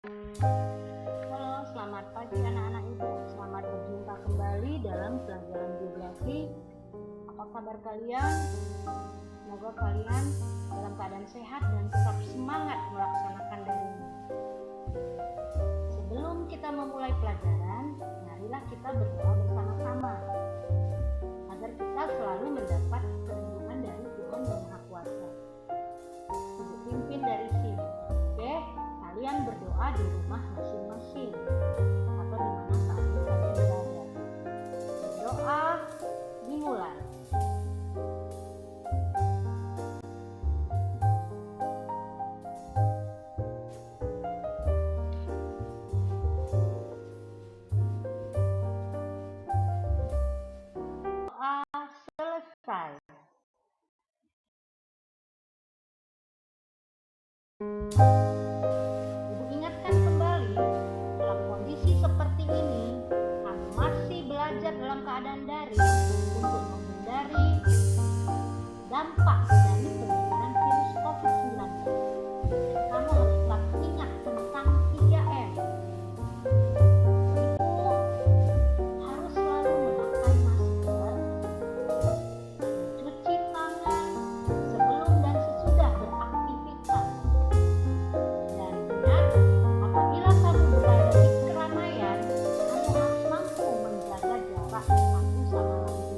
Halo, selamat pagi anak-anak ibu. Selamat berjumpa kembali dalam pelajaran geografi. Apa kabar kalian? Semoga kalian dalam keadaan sehat dan tetap semangat melaksanakan daring. Sebelum kita memulai pelajaran, marilah kita berdoa bersama-sama agar kita selalu mendapat perlindungan dari Tuhan Yang Maha Kuasa. Ibu pimpin dari sini. Oke, kalian berdoa di rumah masing-masing atau di mana saat ini kalian berada. Berdoa dimulai. Doa selesai. Ibu ingatkan kembali, dalam kondisi seperti ini, kamu masih belajar dalam keadaan daring untuk menghindari dampak dari penyebaran virus COVID-19. Kamu harus tetap ingat tentang 3M. Ibu harus selalu memakai masker, mencuci tangan sebelum dan sesudah beraktivitas. Dan ingat, apabila kamu berada di keramaian, kamu harus mampu menjaga jarak satu sama lain.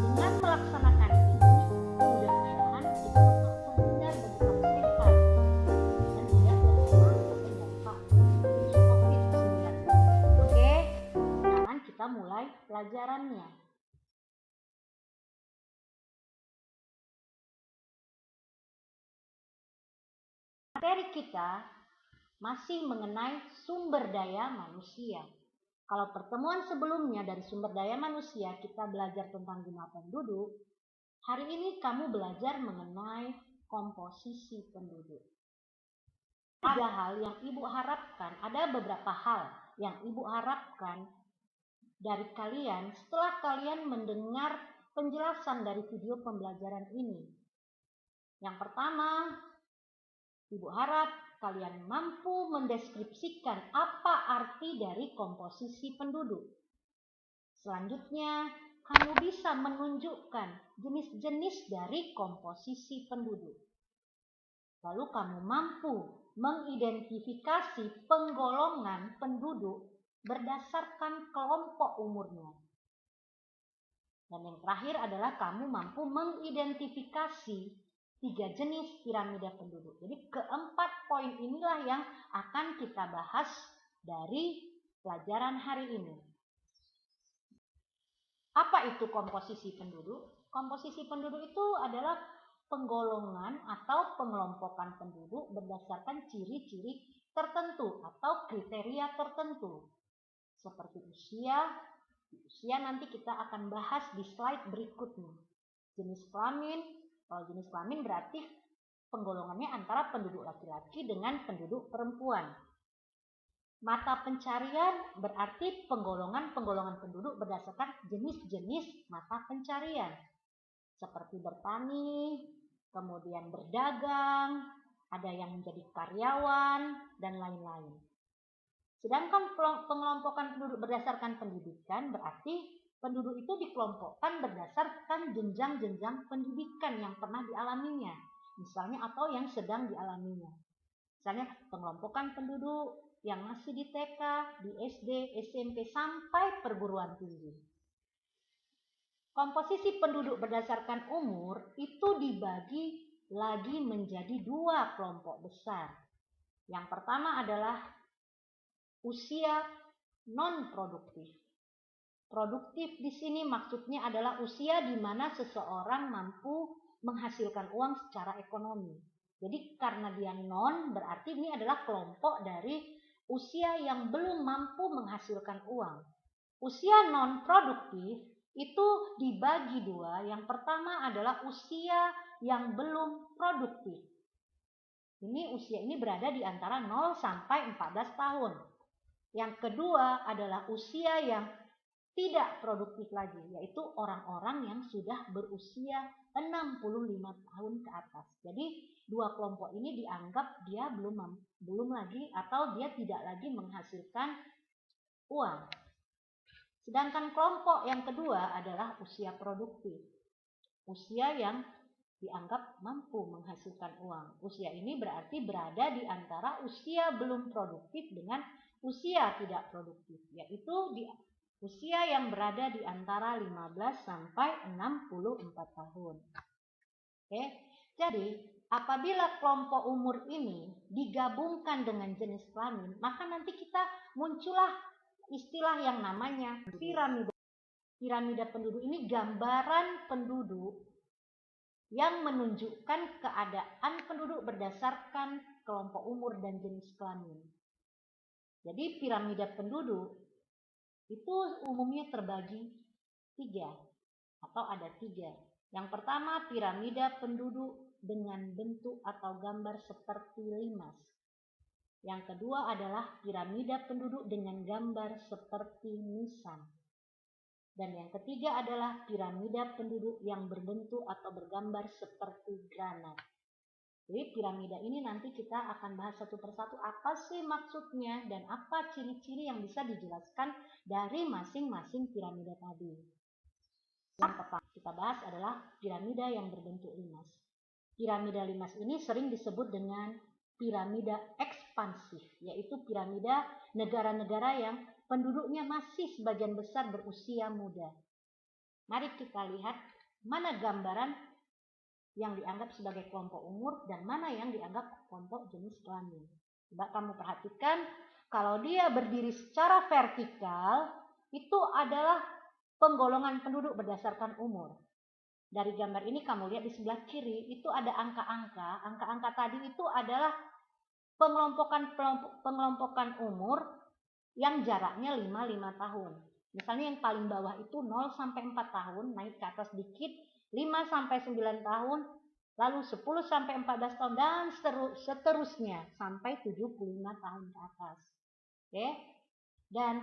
Dengan melaksanakan ini, mudah-mudahan kita tetap terhindar dan tetap sehat dan tidak terkena dampak virus COVID-19. Oke, sekarang kita mulai pelajarannya. Materi kita masih mengenai sumber daya manusia. Kalau pertemuan sebelumnya dari sumber daya manusia kita belajar tentang jumlah penduduk, hari ini kamu belajar mengenai komposisi penduduk. Ada hal yang ibu harapkan, ada beberapa hal yang ibu harapkan dari kalian setelah kalian mendengar penjelasan dari video pembelajaran ini. Yang pertama, ibu harap kalian mampu mendeskripsikan apa arti dari komposisi penduduk. Selanjutnya, kamu bisa menunjukkan jenis-jenis dari komposisi penduduk. Lalu kamu mampu mengidentifikasi penggolongan penduduk berdasarkan kelompok umurnya. Dan yang terakhir adalah kamu mampu mengidentifikasi 3 jenis piramida penduduk. Jadi keempat poin inilah yang akan kita bahas dari pelajaran hari ini. Apa itu komposisi penduduk? Komposisi penduduk itu adalah penggolongan atau pengelompokan penduduk berdasarkan ciri-ciri tertentu atau kriteria tertentu. Seperti usia. Usia nanti kita akan bahas di slide berikutnya. Jenis kelamin. Kalau jenis kelamin berarti penggolongannya antara penduduk laki-laki dengan penduduk perempuan. Mata pencarian berarti penggolongan penduduk berdasarkan jenis-jenis mata pencarian. Seperti bertani, kemudian berdagang, ada yang menjadi karyawan, dan lain-lain. Sedangkan pengelompokan penduduk berdasarkan pendidikan berarti penduduk itu dikelompokkan berdasarkan jenjang-jenjang pendidikan yang pernah dialaminya, misalnya atau yang sedang dialaminya. Misalnya pengelompokan penduduk yang masih di TK, di SD, SMP sampai perguruan tinggi. Komposisi penduduk berdasarkan umur itu dibagi lagi menjadi 2 kelompok besar. Yang pertama adalah usia non-produktif. Produktif di sini maksudnya adalah usia di mana seseorang mampu menghasilkan uang secara ekonomi. Jadi karena dia non, berarti ini adalah kelompok dari usia yang belum mampu menghasilkan uang. Usia non-produktif itu dibagi 2. Yang pertama adalah usia yang belum produktif. Usia ini berada di antara 0 sampai 14 tahun. Yang kedua adalah usia yang tidak produktif lagi, yaitu orang-orang yang sudah berusia 65 tahun ke atas. Jadi dua kelompok ini dianggap dia belum lagi atau dia tidak lagi menghasilkan uang. Sedangkan kelompok yang kedua adalah usia produktif. Usia yang dianggap mampu menghasilkan uang. Usia ini berarti berada di antara usia belum produktif dengan usia tidak produktif, yaitu di usia yang berada di antara 15 sampai 64 tahun. Oke. Jadi, apabila kelompok umur ini digabungkan dengan jenis kelamin, maka nanti kita muncullah istilah yang namanya piramida. Piramida penduduk ini gambaran penduduk yang menunjukkan keadaan penduduk berdasarkan kelompok umur dan jenis kelamin. Jadi piramida penduduk itu umumnya terbagi 3 atau ada 3. Yang pertama piramida penduduk dengan bentuk atau gambar seperti limas. Yang kedua adalah piramida penduduk dengan gambar seperti nisan. Dan yang ketiga adalah piramida penduduk yang berbentuk atau bergambar seperti granat. Jadi piramida ini nanti kita akan bahas satu persatu apa sih maksudnya dan apa ciri-ciri yang bisa dijelaskan dari masing-masing piramida tadi. Yang pertama kita bahas adalah piramida yang berbentuk limas. Piramida limas ini sering disebut dengan piramida ekspansif, yaitu piramida negara-negara yang penduduknya masih sebagian besar berusia muda. Mari kita lihat mana gambaran yang dianggap sebagai kelompok umur dan mana yang dianggap kelompok jenis kelamin. Coba kamu perhatikan, kalau dia berdiri secara vertikal, itu adalah penggolongan penduduk berdasarkan umur. Dari gambar ini kamu lihat di sebelah kiri, itu ada angka-angka. Angka-angka tadi itu adalah pengelompokan umur yang jaraknya 5 tahun. Misalnya yang paling bawah itu 0 sampai 4 tahun, naik ke atas dikit 5 sampai 9 tahun, lalu 10 sampai 14 tahun dan seterusnya sampai 75 tahun ke atas. Oke. Dan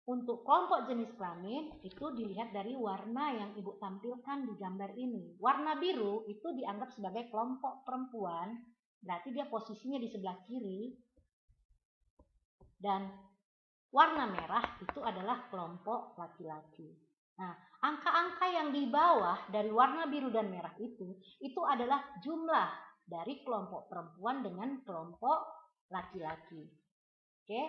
untuk kelompok jenis kelamin itu dilihat dari warna yang Ibu tampilkan di gambar ini. Warna biru itu dianggap sebagai kelompok perempuan, berarti dia posisinya di sebelah kiri. Dan warna merah itu adalah kelompok laki-laki. Nah, angka-angka yang di bawah dari warna biru dan merah itu adalah jumlah dari kelompok perempuan dengan kelompok laki-laki. Oke.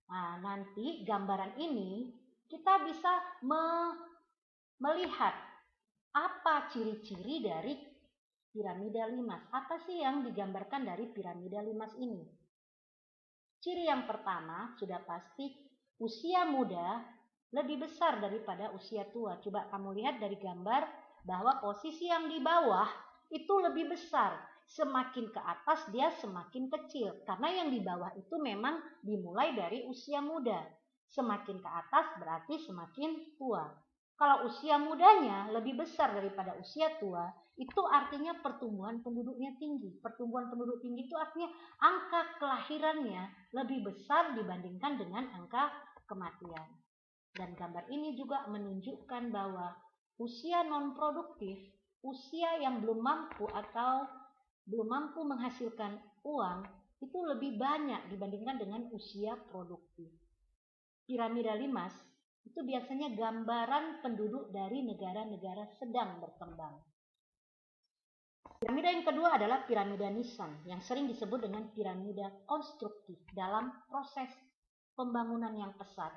Nah, nanti gambaran ini kita bisa melihat apa ciri-ciri dari piramida limas. Apa sih yang digambarkan dari piramida limas ini? Ciri yang pertama sudah pasti usia muda lebih besar daripada usia tua. Coba kamu lihat dari gambar bahwa posisi yang di bawah itu lebih besar. Semakin ke atas dia semakin kecil. Karena yang di bawah itu memang dimulai dari usia muda. Semakin ke atas berarti semakin tua. Kalau usia mudanya lebih besar daripada usia tua, itu artinya pertumbuhan penduduknya tinggi. Pertumbuhan penduduk tinggi itu artinya angka kelahirannya lebih besar dibandingkan dengan angka kematian. Dan gambar ini juga menunjukkan bahwa usia non-produktif, usia yang belum mampu atau belum mampu menghasilkan uang, itu lebih banyak dibandingkan dengan usia produktif. Piramida limas itu biasanya gambaran penduduk dari negara-negara sedang berkembang. Piramida yang kedua adalah piramida nisan yang sering disebut dengan piramida konstruktif dalam proses pembangunan yang pesat.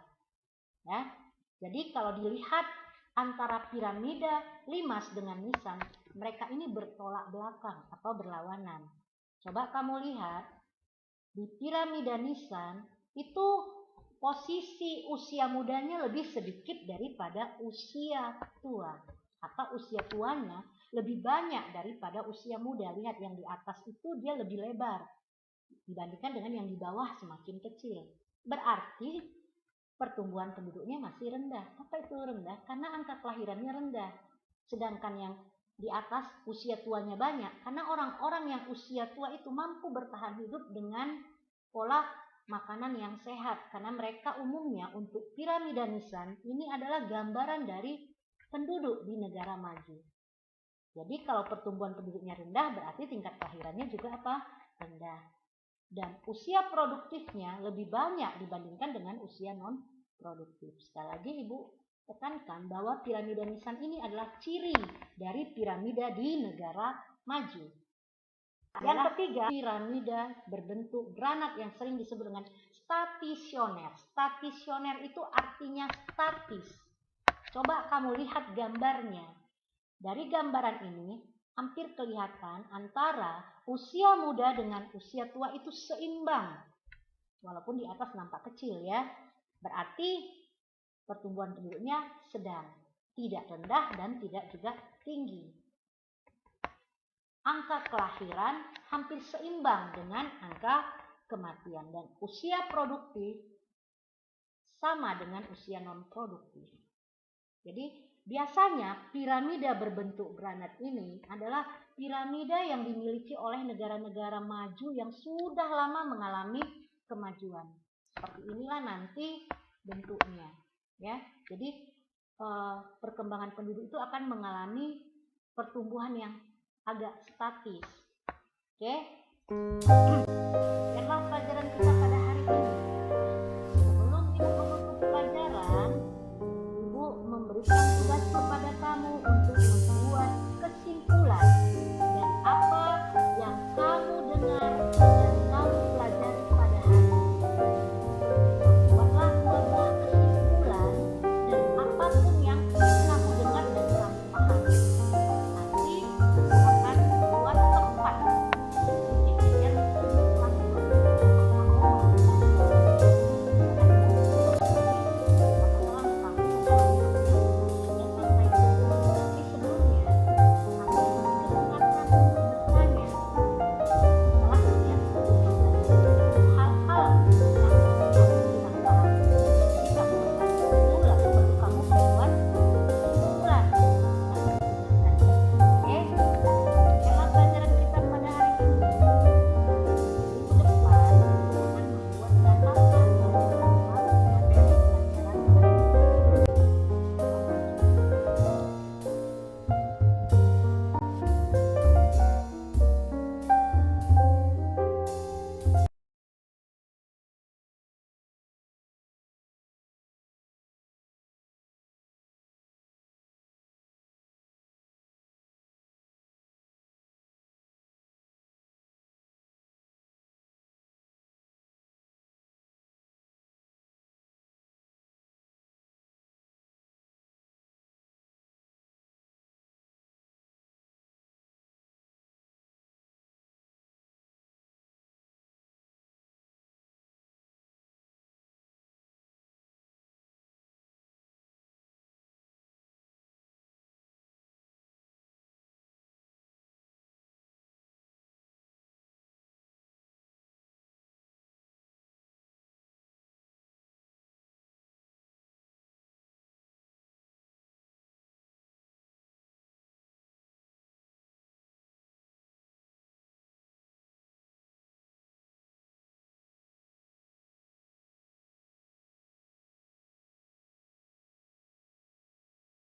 Ya. Jadi kalau dilihat antara piramida limas dengan nisan, mereka ini bertolak belakang atau berlawanan. Coba kamu lihat di piramida nisan itu posisi usia mudanya lebih sedikit daripada usia tua, atau usia tuanya lebih banyak daripada usia muda. Lihat yang di atas itu dia lebih lebar dibandingkan dengan yang di bawah semakin kecil. Berarti pertumbuhan penduduknya masih rendah. Apa itu rendah? Karena angka kelahirannya rendah. Sedangkan yang di atas usia tuanya banyak. Karena orang-orang yang usia tua itu mampu bertahan hidup dengan pola makanan yang sehat. Karena mereka umumnya untuk piramida nisan ini adalah gambaran dari penduduk di negara maju. Jadi kalau pertumbuhan penduduknya rendah berarti tingkat kelahirannya juga apa? Rendah. Dan usia produktifnya lebih banyak dibandingkan dengan usia non produktif. Sekali lagi Ibu tekankan bahwa piramida nisan ini adalah ciri dari piramida di negara maju. Yang ketiga, piramida berbentuk granat yang sering disebut dengan stasioner. Stasioner itu artinya statis. Coba kamu lihat gambarnya. Dari gambaran ini hampir kelihatan antara usia muda dengan usia tua itu seimbang. Walaupun di atas nampak kecil ya. Berarti pertumbuhan penduduknya sedang, tidak rendah dan tidak juga tinggi. Angka kelahiran hampir seimbang dengan angka kematian dan usia produktif sama dengan usia non produktif. Jadi biasanya piramida berbentuk granat ini adalah piramida yang dimiliki oleh negara-negara maju yang sudah lama mengalami kemajuan. Seperti inilah nanti bentuknya, ya. Jadi perkembangan penduduk itu akan mengalami pertumbuhan yang agak statis. Oke.